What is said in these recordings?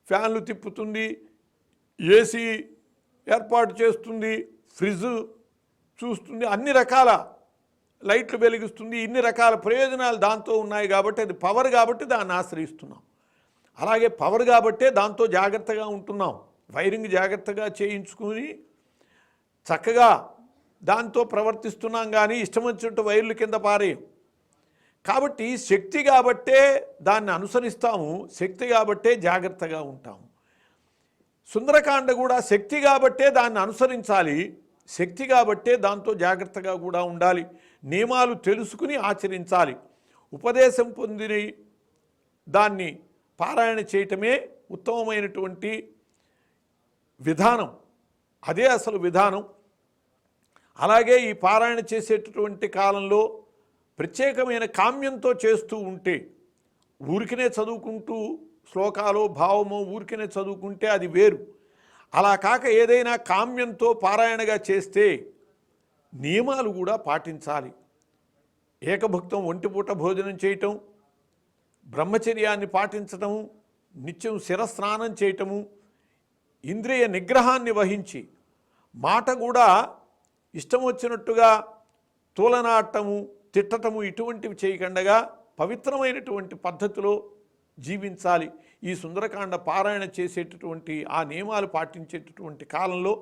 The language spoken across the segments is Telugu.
ఫ్యాన్లు తిప్పుతుంది, ఏసీ ఏర్పాటు చేస్తుంది, ఫ్రిడ్జ్ చూస్తుంది, అన్ని రకాల లైట్లు వెలిగిస్తుంది, ఇన్ని రకాల ప్రయోజనాలు దాంతో ఉన్నాయి కాబట్టి అది పవర్ కాబట్టి దాన్ని ఆశ్రయిస్తున్నాం. అలాగే పవర్ కాబట్టే దాంతో జాగ్రత్తగా ఉంటున్నాం. వైరింగ్ జాగ్రత్తగా చేయించుకుని చక్కగా దాంతో ప్రవర్తిస్తున్నాం, కానీ ఇష్టం వచ్చినట్టు వైర్లు కింద పారేయం. కాబట్టి శక్తి కాబట్టే దాన్ని అనుసరిస్తాము, శక్తి కాబట్టే జాగ్రత్తగా ఉంటాము. సుందరకాండ కూడా శక్తి కాబట్టే దాన్ని అనుసరించాలి, శక్తి కాబట్టే దాంతో జాగ్రత్తగా కూడా ఉండాలి. నియమాలు తెలుసుకుని ఆచరించాలి. ఉపదేశం పొందిన దాన్ని పారాయణ చేయటమే ఉత్తమమైనటువంటి విధానం, అదే అసలు విధానం. అలాగే ఈ పారాయణ చేసేటటువంటి కాలంలో ప్రత్యేకమైన కామ్యంతో చేస్తూ ఉంటే, ఊరికినే చదువుకుంటూ శ్లోకాలు భావమో ఊరికినే చదువుకుంటే అది వేరు. అలా కాక ఏదైనా కామ్యంతో పారాయణగా చేస్తే నియమాలు కూడా పాటించాలి. ఏకభుక్తం, ఒంటిపూట భోజనం చేయటం, బ్రహ్మచర్యాన్ని పాటించటము, నిత్యం శిరస్నానం చేయటము, ఇంద్రియ నిగ్రహాన్ని వహించి మాట కూడా ఇష్టం వచ్చినట్టుగా తూలనాటము, తిట్టటము ఇటువంటివి చేయకుండా పవిత్రమైనటువంటి పద్ధతిలో జీవించాలి. ఈ సుందరకాండ పారాయణ చేసేటటువంటి ఆ నియమాలు పాటించేటటువంటి కాలంలో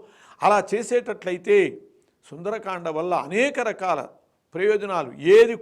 అలా చేసేటట్లయితే సుందరకాండ వల్ల అనేక రకాల ప్రయోజనాలు, ఏది